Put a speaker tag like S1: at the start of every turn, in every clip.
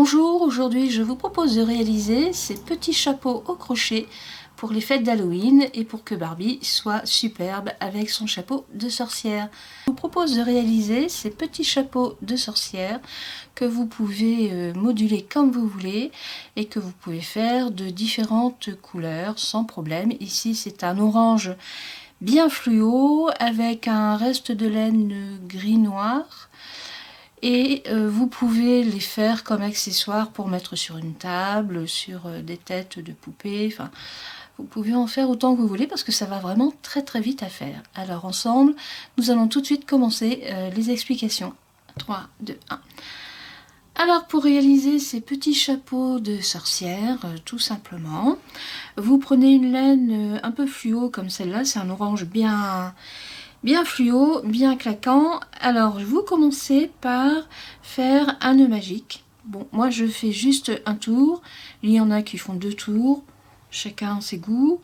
S1: Bonjour, aujourd'hui je vous propose de réaliser ces petits chapeaux au crochet pour les fêtes d'Halloween et pour que Barbie soit superbe avec son chapeau de sorcière. Je vous propose de réaliser ces petits chapeaux de sorcière que vous pouvez moduler comme vous voulez et que vous pouvez faire de différentes couleurs sans problème. Ici c'est un orange bien fluo avec un reste de laine gris-noir. Et vous pouvez les faire comme accessoires pour mettre sur une table, sur des têtes de poupées. Enfin, vous pouvez en faire autant que vous voulez parce que ça va vraiment très très vite à faire. Alors ensemble, nous allons tout de suite commencer les explications. 3, 2, 1. Alors pour réaliser ces petits chapeaux de sorcière, tout simplement, vous prenez une laine un peu fluo comme celle-là. C'est un orange bien fluo, bien claquant. Alors vous commencez par faire un nœud magique. Bon, moi je fais juste un tour. Il y en a qui font 2 tours, chacun ses goûts.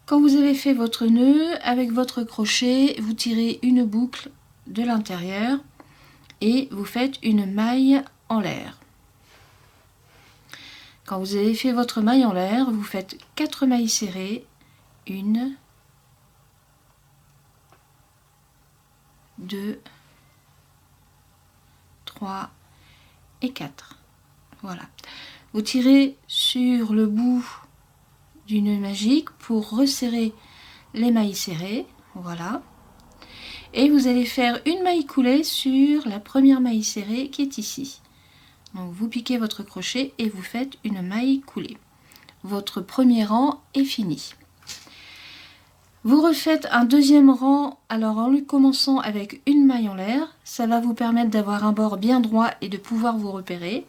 S1: Quand vous avez fait votre nœud, avec votre crochet, vous tirez une boucle de l'intérieur et vous faites une maille en l'air. Quand vous avez fait votre maille en l'air, vous faites 4 mailles serrées, 1, 2, 3 et 4. Voilà. Vous tirez sur le bout du nœud magique pour resserrer les mailles serrées. Voilà. Et vous allez faire une maille coulée sur la première maille serrée qui est ici. Donc vous piquez votre crochet et vous faites une maille coulée. Votre premier rang est fini. Vous refaites un deuxième rang, alors en le commençant avec une maille en l'air, ça va vous permettre d'avoir un bord bien droit et de pouvoir vous repérer.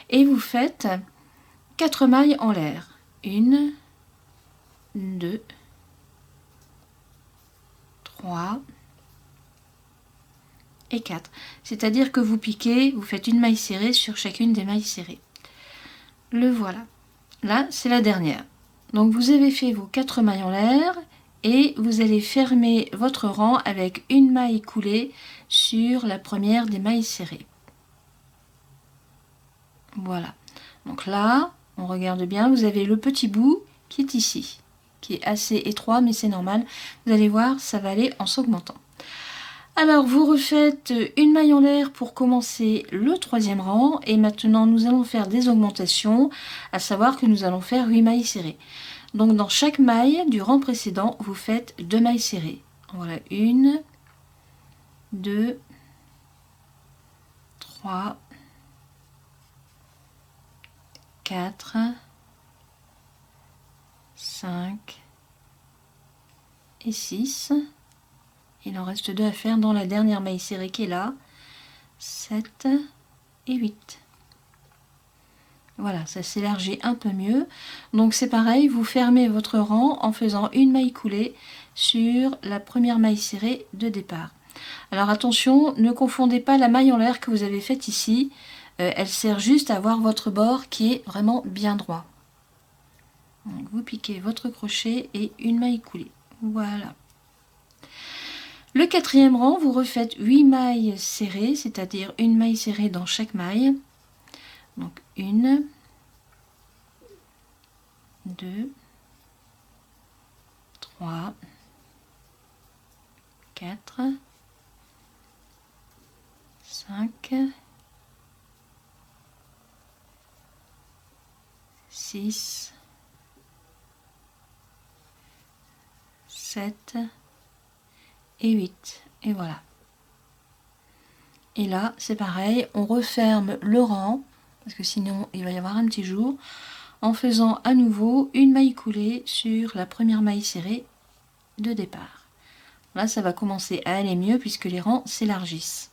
S1: Et vous faites 4 mailles en l'air. 1, 2, 3 et 4. C'est-à-dire que vous piquez, vous faites une maille serrée sur chacune des mailles serrées. Le voilà. Là, c'est la dernière. Donc vous avez fait vos 4 mailles en l'air et vous allez fermer votre rang avec une maille coulée sur la première des mailles serrées. Voilà. Donc là, on regarde bien, vous avez le petit bout qui est ici, qui est assez étroit, mais c'est normal. Vous allez voir, ça va aller en s'augmentant. Alors, vous refaites une maille en l'air pour commencer le troisième rang. Et maintenant, nous allons faire des augmentations, à savoir que nous allons faire 8 mailles serrées. Donc, dans chaque maille du rang précédent, vous faites 2 mailles serrées. Voilà, 1, 2, 3, 4, 5 et 6. Il en reste 2 à faire dans la dernière maille serrée qui est là. 7 et 8. Voilà, ça s'élargit un peu mieux. Donc c'est pareil, vous fermez votre rang en faisant une maille coulée sur la première maille serrée de départ. Alors attention, ne confondez pas la maille en l'air que vous avez faite ici. Elle sert juste à avoir votre bord qui est vraiment bien droit. Donc vous piquez votre crochet et une maille coulée. Voilà. Le quatrième rang, vous refaites 8 mailles serrées, c'est-à-dire une maille serrée dans chaque maille. Donc 1, 2, 3, 4, 5, 6, 7 et 8. Et voilà. Et là, c'est pareil, on referme le rang, parce que sinon il va y avoir un petit jour, en faisant à nouveau une maille coulée sur la première maille serrée de départ. Là, ça va commencer à aller mieux puisque les rangs s'élargissent.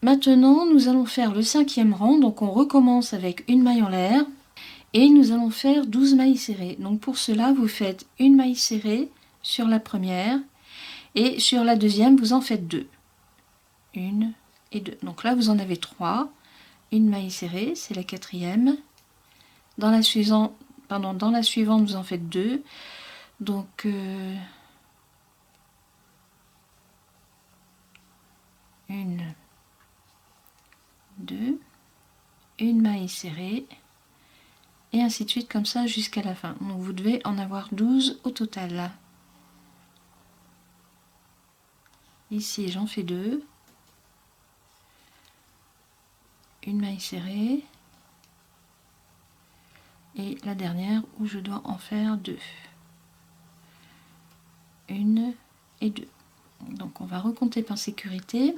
S1: Maintenant, nous allons faire le 5e rang, donc on recommence avec une maille en l'air et nous allons faire 12 mailles serrées. Donc pour cela, vous faites une maille serrée sur la première et sur la deuxième, vous en faites 2. 1 et 2. Donc là, vous en avez 3. Une maille serrée, c'est la 4e. Dans la suivante, vous en faites 2. Donc 1, une maille serrée, et ainsi de suite comme ça jusqu'à la fin. Donc vous devez en avoir 12 au total. Ici j'en fais 2, une maille serrée, et la dernière où je dois en faire 2, une et 2. Donc on va recompter par sécurité.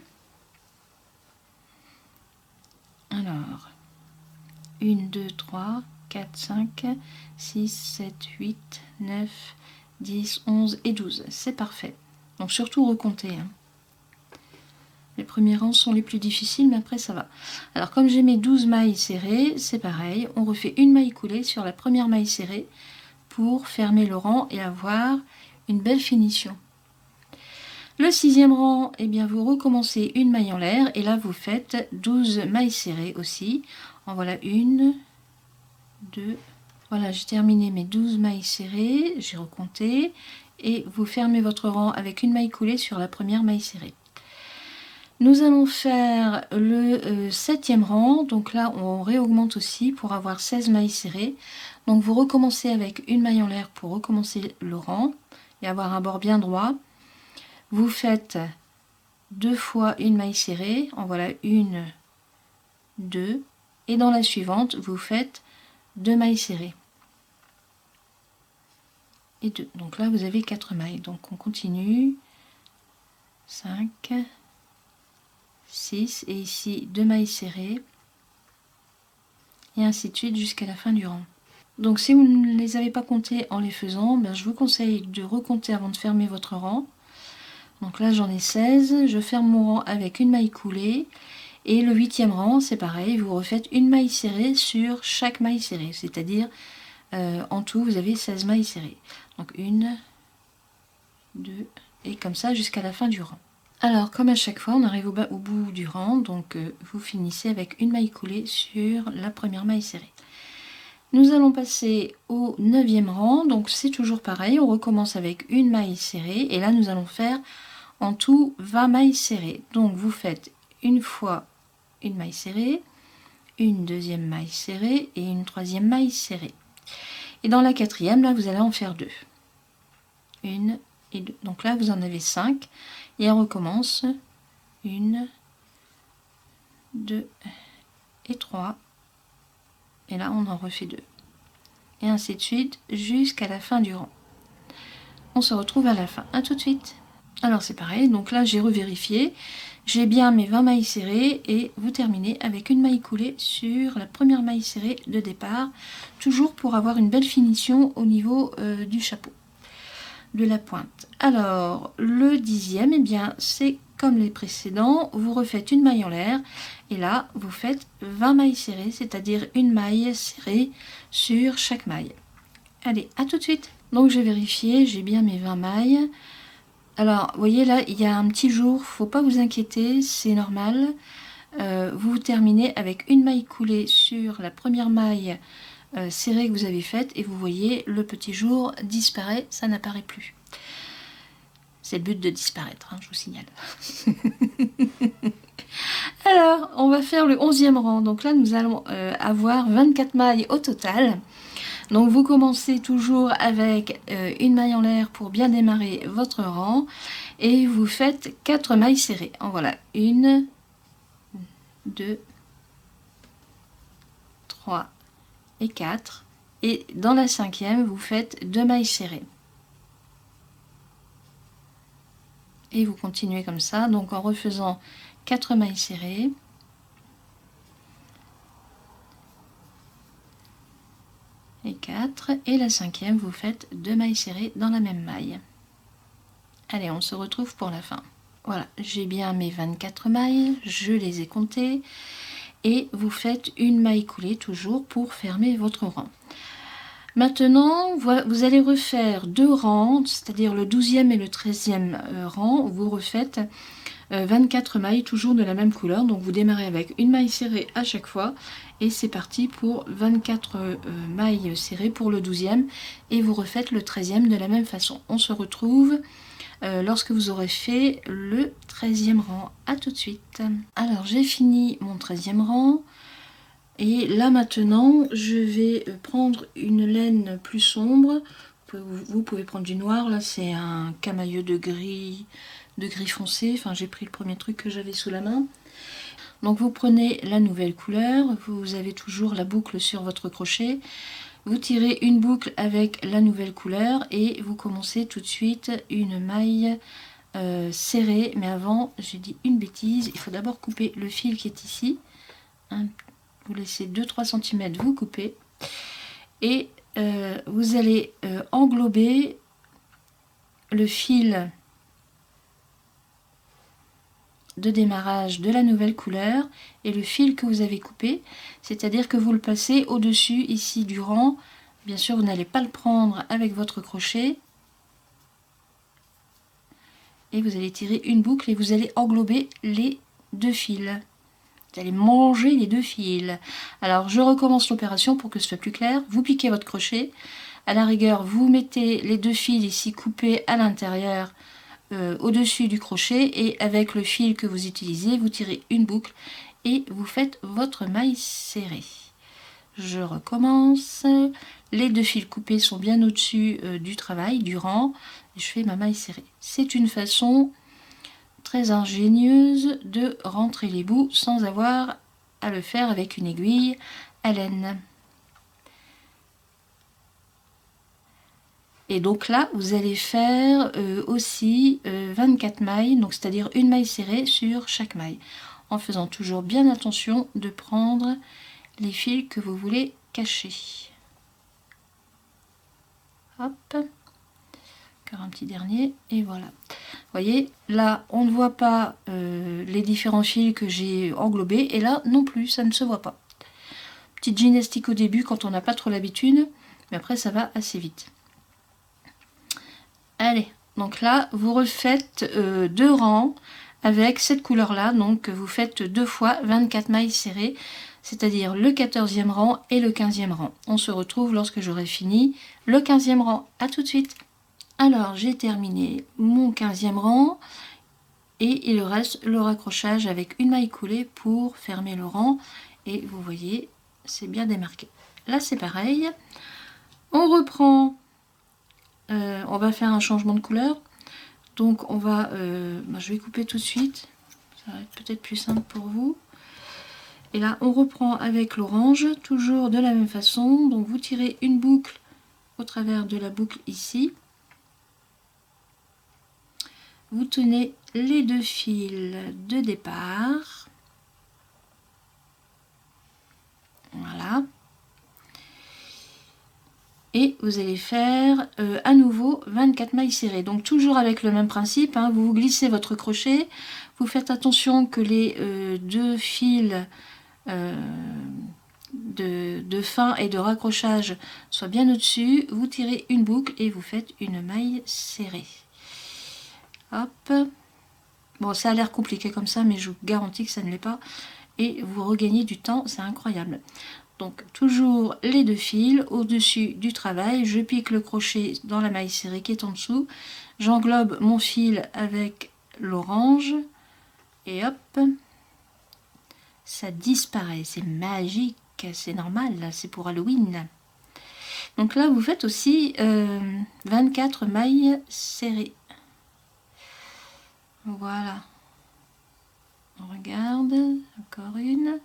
S1: Alors 1, 2, 3, 4, 5, 6, 7, 8, 9, 10, 11 et 12. C'est parfait. Donc surtout recompter. Les premiers rangs sont les plus difficiles, mais après ça va. Alors comme j'ai mes 12 mailles serrées, c'est pareil. On refait une maille coulée sur la première maille serrée pour fermer le rang et avoir une belle finition. Le 6e rang, eh bien vous recommencez une maille en l'air et là vous faites 12 mailles serrées aussi. En voilà 1, 2, voilà, j'ai terminé mes 12 mailles serrées, j'ai recompté, et vous fermez votre rang avec une maille coulée sur la première maille serrée. Nous allons faire le 7e rang, donc là on réaugmente aussi pour avoir 16 mailles serrées. Donc vous recommencez avec une maille en l'air pour recommencer le rang et avoir un bord bien droit. Vous faites 2 fois une maille serrée, en voilà 1, 2, et dans la suivante vous faites 2 mailles serrées. Et 2. Donc là vous avez 4 mailles. Donc on continue. 5, 6 et ici 2 mailles serrées. Et ainsi de suite jusqu'à la fin du rang. Donc si vous ne les avez pas comptés en les faisant, ben, je vous conseille de recompter avant de fermer votre rang. Donc là j'en ai 16. Je ferme mon rang avec une maille coulée. Et le 8e rang, c'est pareil. Vous refaites une maille serrée sur chaque maille serrée. C'est-à-dire en tout vous avez 16 mailles serrées. Donc 1, 2 et comme ça jusqu'à la fin du rang. Alors comme à chaque fois on arrive au bout du rang, donc vous finissez avec une maille coulée sur la première maille serrée. Nous allons passer au 9e rang, donc c'est toujours pareil, on recommence avec une maille serrée et là nous allons faire en tout 20 mailles serrées. Donc vous faites une fois une maille serrée, une deuxième maille serrée et une troisième maille serrée. Et dans la 4e, là vous allez en faire 2. 1 et 2. Donc là vous en avez 5 et on recommence 1, 2 et 3 et là on en refait 2 et ainsi de suite jusqu'à la fin du rang. On se retrouve à la fin. À tout de suite. Alors c'est pareil, donc là j'ai revérifié, j'ai bien mes 20 mailles serrées et vous terminez avec une maille coulée sur la première maille serrée de départ, toujours pour avoir une belle finition au niveau du chapeau, de la pointe. Alors le 10e, eh bien c'est comme les précédents, vous refaites une maille en l'air et là vous faites 20 mailles serrées, c'est-à-dire une maille serrée sur chaque maille. Allez, à tout de suite. Donc j'ai vérifié, j'ai bien mes 20 mailles. Alors, vous voyez là, il y a un petit jour, faut pas vous inquiéter, c'est normal. Vous terminez avec une maille coulée sur la première maille serrée que vous avez faite et vous voyez le petit jour disparaît, ça n'apparaît plus. C'est le but de disparaître, hein, je vous signale. Alors, on va faire le 11e rang. Donc là, nous allons avoir 24 mailles au total. Donc vous commencez toujours avec une maille en l'air pour bien démarrer votre rang et vous faites 4 mailles serrées. En voilà, 1, 2, 3 et 4. Et dans la 5e, vous faites 2 mailles serrées. Et vous continuez comme ça, donc en refaisant 4 mailles serrées. Et 4, et la 5e vous faites 2 mailles serrées dans la même maille. Allez, on se retrouve pour la fin. Voilà, j'ai bien mes 24 mailles, je les ai comptées et vous faites une maille coulée toujours pour fermer votre rang. Maintenant, vous allez refaire 2 rangs, c'est-à-dire le 12e et le 13e rang, vous refaites 24 mailles toujours de la même couleur, donc vous démarrez avec une maille serrée à chaque fois et c'est parti pour 24 mailles serrées pour le 12e et vous refaites le 13e de la même façon. On se retrouve lorsque vous aurez fait le 13e rang. À tout de suite. Alors j'ai fini mon 13e rang, Et là maintenant, je vais prendre une laine plus sombre. Vous pouvez prendre du noir. Là, c'est un camailleux de gris foncé. Enfin, j'ai pris le premier truc que j'avais sous la main. Donc, vous prenez la nouvelle couleur. Vous avez toujours la boucle sur votre crochet. Vous tirez une boucle avec la nouvelle couleur et vous commencez tout de suite une maille serrée. Mais avant, j'ai dit une bêtise. Il faut d'abord couper le fil qui est ici. Vous laissez 2-3 cm, vous coupez. Et vous allez englober le fil de démarrage de la nouvelle couleur et le fil que vous avez coupé. C'est-à-dire que vous le passez au-dessus ici du rang. Bien sûr, vous n'allez pas le prendre avec votre crochet. Et vous allez tirer une boucle et vous allez englober les deux fils. Vous allez manger les deux fils. Alors je recommence l'opération pour que ce soit plus clair. Vous piquez votre crochet. À la rigueur, vous mettez les deux fils ici coupés à l'intérieur au-dessus du crochet. Et avec le fil que vous utilisez, vous tirez une boucle et vous faites votre maille serrée. Je recommence. Les deux fils coupés sont bien au-dessus du travail, du rang. Et je fais ma maille serrée. C'est une façon très ingénieuse de rentrer les bouts sans avoir à le faire avec une aiguille à laine. Et donc là, vous allez faire aussi 24 mailles, donc c'est-à-dire une maille serrée sur chaque maille, en faisant toujours bien attention de prendre les fils que vous voulez cacher. Hop. Encore un petit dernier et voilà. Vous voyez, là on ne voit pas les différents fils que j'ai englobés et là non plus, ça ne se voit pas. Petite gymnastique au début quand on n'a pas trop l'habitude, mais après ça va assez vite. Allez, donc là vous refaites deux rangs avec cette couleur là, donc vous faites 2 fois 24 mailles serrées, c'est-à-dire le 14e rang et le 15e rang. On se retrouve lorsque j'aurai fini le 15e rang. À tout de suite. Alors, j'ai terminé mon 15e rang et il reste le raccrochage avec une maille coulée pour fermer le rang. Et vous voyez, c'est bien démarqué. Là, c'est pareil. On reprend, on va faire un changement de couleur. Donc, on va, je vais couper tout de suite. Ça va être peut-être plus simple pour vous. Et là, on reprend avec l'orange, toujours de la même façon. Donc, vous tirez une boucle au travers de la boucle ici. Vous tenez les deux fils de départ. Voilà. Et vous allez faire à nouveau 24 mailles serrées. Donc toujours avec le même principe, hein, vous glissez votre crochet. Vous faites attention que les deux fils de fin et de raccrochage soient bien au-dessus. Vous tirez une boucle et vous faites une maille serrée. Hop. Bon, ça a l'air compliqué comme ça, mais je vous garantis que ça ne l'est pas. Et vous regagnez du temps, c'est incroyable. Donc, toujours les deux fils au-dessus du travail. Je pique le crochet dans la maille serrée qui est en dessous. J'englobe mon fil avec l'orange. Et hop. Ça disparaît. C'est magique. C'est normal, là. C'est pour Halloween. Donc là, vous faites aussi 24 mailles serrées. Voilà. On regarde, encore une.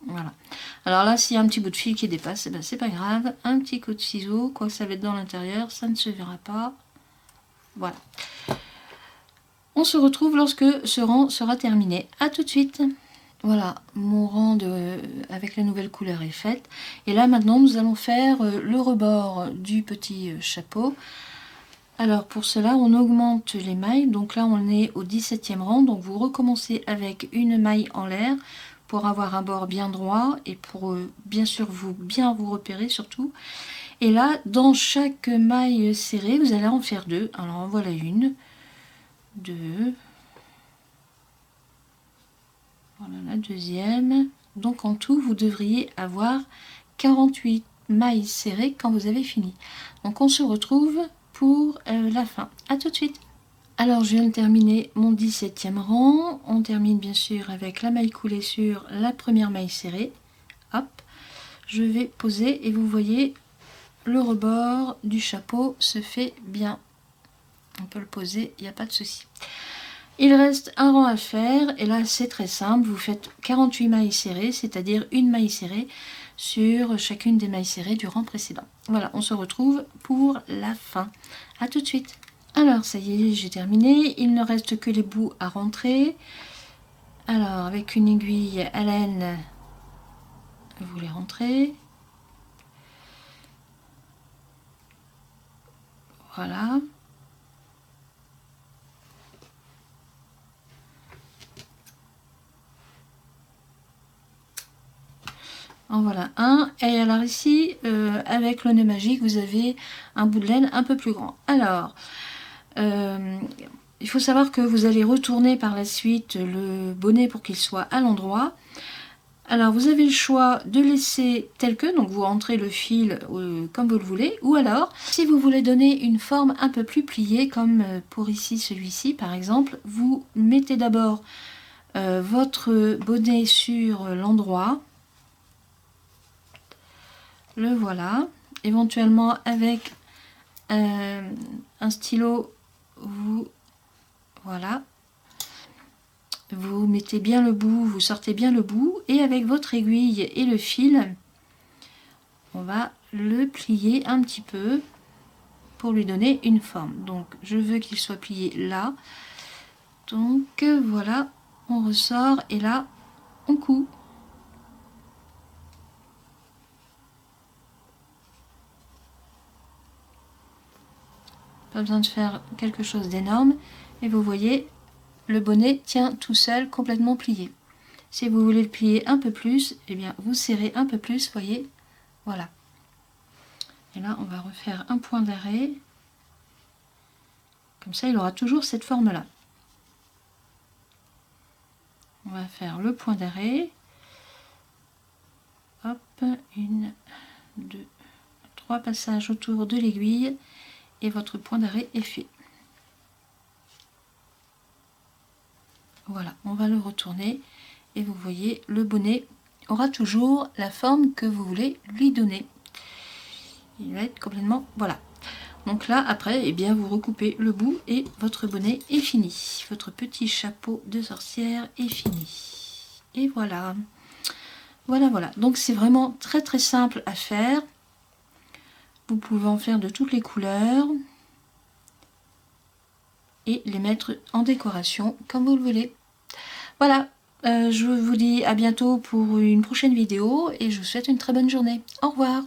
S1: Voilà. Alors là, s'il y a un petit bout de fil qui dépasse, eh ben, c'est pas grave. Un petit coup de ciseau, quoi que ça va être dans l'intérieur, ça ne se verra pas. Voilà. On se retrouve lorsque ce rang sera terminé. À tout de suite. Voilà, mon rang avec la nouvelle couleur est faite. Et là maintenant nous allons faire le rebord du petit chapeau. Alors pour cela on augmente les mailles. Donc là on est au 17e rang. Donc vous recommencez avec une maille en l'air pour avoir un bord bien droit et pour bien sûr bien vous repérer surtout. Et là dans chaque maille serrée vous allez en faire deux. Alors en voilà une, deux. Voilà la deuxième. Donc en tout, vous devriez avoir 48 mailles serrées quand vous avez fini. Donc on se retrouve pour la fin. À tout de suite. Alors je viens de terminer mon 17e rang. On termine bien sûr avec la maille coulée sur la première maille serrée. Hop, je vais poser et vous voyez le rebord du chapeau se fait bien. On peut le poser, il n'y a pas de souci. Il reste un rang à faire et là c'est très simple. Vous faites 48 mailles serrées, c'est-à-dire une maille serrée sur chacune des mailles serrées du rang précédent. Voilà, on se retrouve pour la fin. A tout de suite. Alors ça y est, j'ai terminé. Il ne reste que les bouts à rentrer. Alors avec une aiguille à laine, vous les rentrez. Voilà. En voilà un. Et alors ici, avec le nœud magique, vous avez un bout de laine un peu plus grand. Alors, il faut savoir que vous allez retourner par la suite le bonnet pour qu'il soit à l'endroit. Alors, vous avez le choix de laisser tel que, donc vous rentrez le fil comme vous le voulez, ou alors, si vous voulez donner une forme un peu plus pliée, comme pour ici, celui-ci par exemple, vous mettez d'abord votre bonnet sur l'endroit. Le voilà. Éventuellement avec un stylo, voilà. Vous mettez bien le bout, vous sortez bien le bout et avec votre aiguille et le fil, on va le plier un petit peu pour lui donner une forme. Donc je veux qu'il soit plié là. Donc voilà, on ressort et là on coud. Pas besoin de faire quelque chose d'énorme et vous voyez, le bonnet tient tout seul complètement plié. Si vous voulez le plier un peu plus, eh bien vous serrez un peu plus, voyez, voilà. Et là on va refaire un point d'arrêt, comme ça il aura toujours cette forme là. On va faire le point d'arrêt, hop, 1, 2, 3 passages autour de l'aiguille et votre point d'arrêt est fait. Voilà, on va le retourner et vous voyez, le bonnet aura toujours la forme que vous voulez lui donner. Il va être complètement, voilà. Donc là, après, eh bien, vous recoupez le bout et votre bonnet est fini. Votre petit chapeau de sorcière est fini. Et voilà. Voilà, voilà. Donc c'est vraiment très très simple à faire. Vous pouvez en faire de toutes les couleurs et les mettre en décoration comme vous le voulez. Voilà, je vous dis à bientôt pour une prochaine vidéo et je vous souhaite une très bonne journée. Au revoir.